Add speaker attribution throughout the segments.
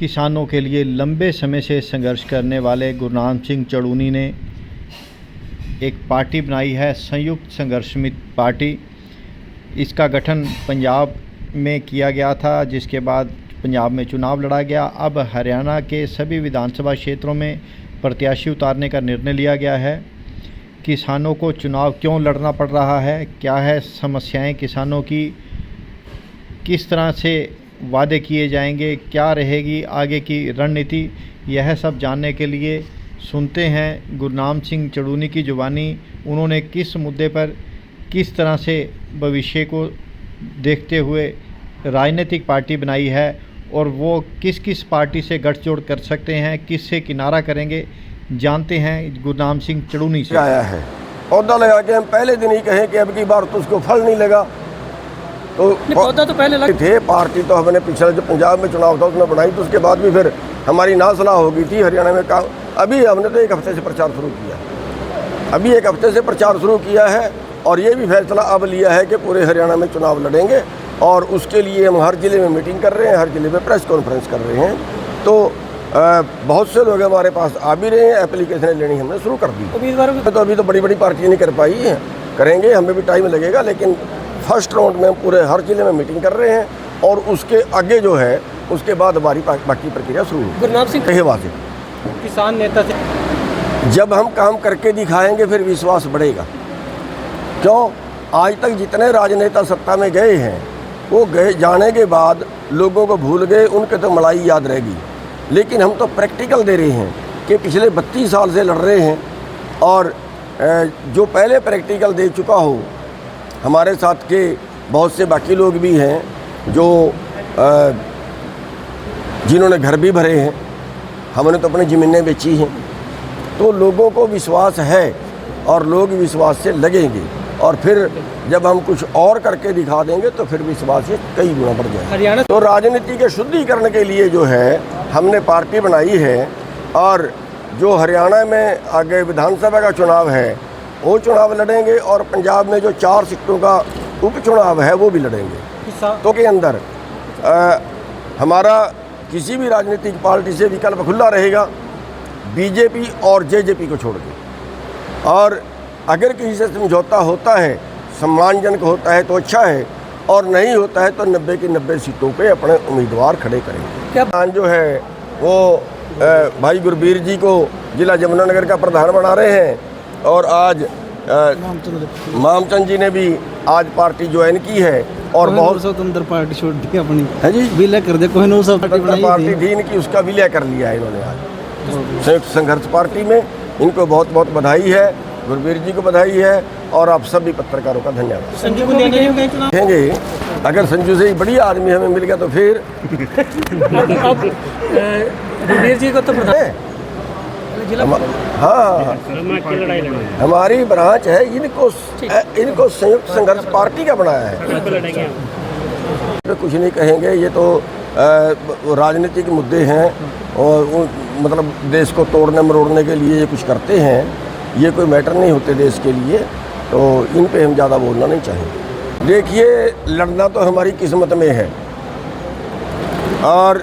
Speaker 1: किसानों के लिए लंबे समय से संघर्ष करने वाले गुरनाम सिंह चड़ूनी ने एक पार्टी बनाई है, संयुक्त संघर्ष समिति पार्टी। इसका गठन पंजाब में किया गया था, जिसके बाद पंजाब में चुनाव लड़ा गया। अब हरियाणा के सभी विधानसभा क्षेत्रों में प्रत्याशी उतारने का निर्णय लिया गया है। किसानों को चुनाव क्यों लड़ना पड़ रहा है, क्या है समस्याएं किसानों की, किस तरह से वादे किए जाएंगे, क्या रहेगी आगे की रणनीति, यह सब जानने के लिए सुनते हैं गुरनाम सिंह चड़ूनी की जुबानी। उन्होंने किस मुद्दे पर किस तरह से भविष्य को देखते हुए राजनीतिक पार्टी बनाई है और वो किस किस पार्टी से गठजोड़ कर सकते हैं, किससे किनारा करेंगे, जानते हैं गुरनाम सिंह चड़ूनी से।
Speaker 2: आया है पौधा लगा के हम पहले दिन ही कहें कि अब की बार तो उसको फल नहीं लगा, तो
Speaker 3: पौधा तो पहले लगे
Speaker 2: थे। पार्टी तो हमने पिछले जो पंजाब में चुनाव था उसमें बनाई, तो उसके बाद भी फिर हमारी ना सलाह हो गई थी हरियाणा में काम। अभी हमने तो एक हफ्ते से प्रचार शुरू किया, है और ये भी फैसला अब लिया है कि पूरे हरियाणा में चुनाव लड़ेंगे और उसके लिए हम हर ज़िले में मीटिंग कर रहे हैं, हर ज़िले में प्रेस कॉन्फ्रेंस कर रहे हैं। तो बहुत से लोग हमारे पास आ भी रहे हैं, एप्लीकेशन लेनी हमने शुरू कर दी। तो अभी तो बड़ी बड़ी पार्टियाँ नहीं कर पाई हैं, करेंगे, हमें भी टाइम लगेगा, लेकिन फर्स्ट राउंड में हम पूरे हर ज़िले में मीटिंग कर रहे हैं और उसके आगे जो है उसके बाद हमारी बाकी प्रक्रिया शुरू होगी।
Speaker 3: गुरनाम सिंह
Speaker 2: कहे वाजिब
Speaker 3: किसान नेता थे।
Speaker 2: जब हम काम करके दिखाएंगे फिर विश्वास बढ़ेगा। क्यों, आज तक जितने राजनेता सत्ता में गए हैं वो गए जाने के बाद लोगों को भूल गए, उनके तो मलाई याद रहेगी। लेकिन हम तो प्रैक्टिकल दे रहे हैं कि पिछले 32 साल से लड़ रहे हैं और जो पहले प्रैक्टिकल दे चुका हो, हमारे साथ के बहुत से बाकी लोग भी हैं जो जिन्होंने घर भी भरे हैं, हमने तो अपनी ज़मीनें बेची हैं। तो लोगों को विश्वास है और लोग विश्वास से लगेंगे और फिर जब हम कुछ और करके दिखा देंगे तो फिर विश्वास ये कई गुना बढ़ जाएगा।
Speaker 3: हरियाणा
Speaker 2: तो राजनीति के शुद्धिकरण के लिए जो है हमने पार्टी बनाई है और जो हरियाणा में आगे विधानसभा का चुनाव है वो चुनाव लड़ेंगे और पंजाब में जो 4 सीटों का उपचुनाव है वो भी लड़ेंगे। तो के अंदर हमारा किसी भी राजनीतिक पार्टी से विकल्प खुला रहेगा, बीजेपी और जेजेपी को छोड़ के। और अगर किसी से समझौता होता है, सम्मानजनक होता है तो अच्छा है, और नहीं होता है तो 90 की 90 सीटों पे अपने उम्मीदवार खड़े करेंगे। क्या जो है वो भाई गुरबीर जी को जिला यमुनानगर का प्रधान बना रहे हैं और आज मामचंद जी ने भी आज पार्टी ज्वाइन की है और बहुत
Speaker 4: स्वतंत्र पार्टी छोड़ दी अपनी
Speaker 2: है जी,
Speaker 4: विलय कर दे। कोहिनूर सब
Speaker 2: पार्टी थी इनकी, उसका विलय कर लिया है इन्होंने आज संयुक्त संघर्ष पार्टी में। इनको बहुत बहुत बधाई है, गुरबीर जी को बधाई है और आप सभी पत्रकारों का धन्यवाद।
Speaker 3: संजू को
Speaker 2: देखेंगे अगर संजू से ही बढ़िया आदमी हमें मिल गया तो फिर
Speaker 3: गुरबीर जी को तो
Speaker 2: हाँ, हमारी ब्रांच है, इनको संयुक्त संघर्ष पार्टी का बनाया है। तो कुछ नहीं कहेंगे, ये तो राजनीतिक मुद्दे हैं और मतलब देश को तोड़ने मरोड़ने के लिए ये कुछ करते हैं, ये कोई मैटर नहीं होते देश के लिए, तो इन पे हम ज़्यादा बोलना नहीं चाहेंगे। देखिए, लड़ना तो हमारी किस्मत में है और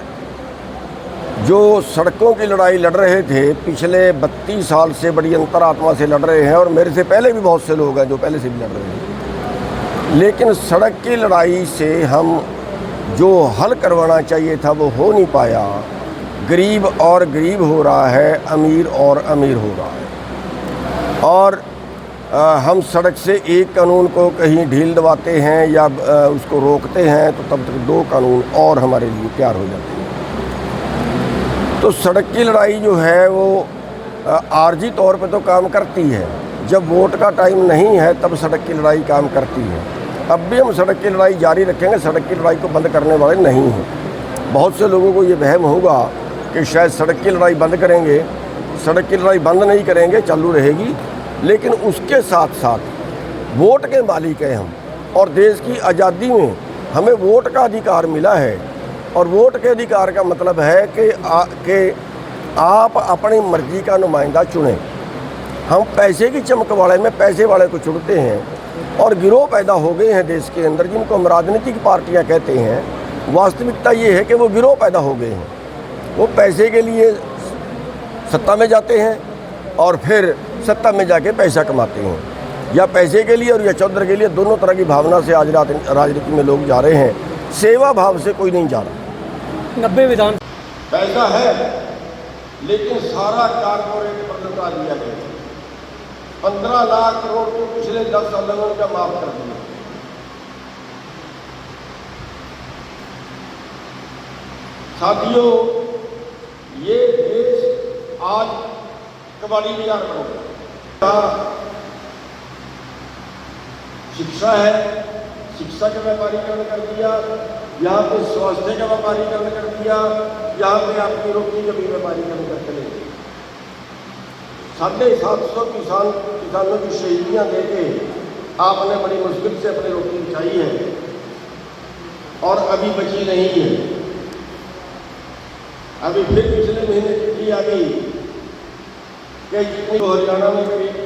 Speaker 2: जो सड़कों की लड़ाई लड़ रहे थे पिछले 32 साल से बड़ी अंतरात्मा से लड़ रहे हैं और मेरे से पहले भी बहुत से लोग हैं जो पहले से भी लड़ रहे हैं, लेकिन सड़क की लड़ाई से हम जो हल करवाना चाहिए था वो हो नहीं पाया। गरीब और गरीब हो रहा है, अमीर और अमीर हो रहा है और हम सड़क से एक कानून को कहीं ढील दबाते हैं या उसको रोकते हैं तो तब तक 2 कानून और हमारे लिए तैयार हो जाते हैं। तो सड़क की लड़ाई जो है वो आर्जी तौर पे तो काम करती है, जब वोट का टाइम नहीं है तब सड़क की लड़ाई काम करती है। अब भी हम सड़क की लड़ाई जारी रखेंगे, सड़क की लड़ाई को बंद करने वाले नहीं हैं। बहुत से लोगों को ये वहम होगा कि शायद सड़क की लड़ाई बंद करेंगे, सड़क की लड़ाई बंद नहीं करेंगे, चालू रहेगी, लेकिन उसके साथ साथ वोट के मालिक हैं हम और देश की आज़ादी में हमें वोट का अधिकार मिला है और वोट के अधिकार का मतलब है कि आप अपनी मर्जी का नुमाइंदा चुनें। हम पैसे की चमक वाले में पैसे वाले को चुनते हैं और गिरोह पैदा हो गए हैं देश के अंदर जिनको हम राजनीतिक पार्टियां कहते हैं। वास्तविकता ये है कि वो गिरोह पैदा हो गए हैं वो पैसे के लिए सत्ता में जाते हैं और फिर सत्ता में जाके पैसा कमाते हैं, या पैसे के लिए और या चौधर के लिए। दोनों तरह की भावना से आज राजनीति में लोग जा रहे हैं, सेवा भाव से कोई नहीं जा रहा।
Speaker 3: 90 विधान
Speaker 2: पैसा है लेकिन सारा कारपोरेट पर लुटा दिया गया। 15 लाख करोड़ को पिछले 10 सालों में उनका माफ कर दिया। साथियों, ये देश आज कबाड़ी बाजार में हो गया। शिक्षा है, शिक्षा का व्यापारीकरण कर दिया, यहाँ पे स्वास्थ्य का व्यापारीकरण कर दिया, यहाँ पे आपकी रोटी का भी व्यापारीकरण कर चले। 750 किसानों की शहीदियाँ देके आपने बड़ी मुश्किल से अपनी रोटी बचाई है और अभी बची नहीं है। अभी फिर पिछले महीने चिट्ठी आ गई कि जितनी हरियाणा में करीब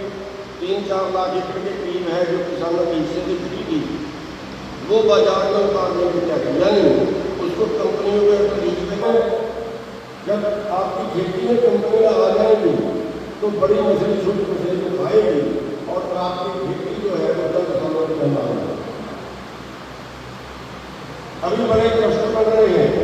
Speaker 2: 3-4 लाख एकड़ के करीब है जो किसानों के हिस्से से बिकी थी, वो बाजार में उतारने की क्या है, यानी उसको कंपनियों को लीज देंगे। जब आपकी खेती में कंपनियां आ जाएंगी तो बड़ी मछली छोटी मछली को खाएगी और आपकी खेती जो है वो 10 सालों में बंद आ जाएगी। अभी बड़े प्रश्न बन रहे हैं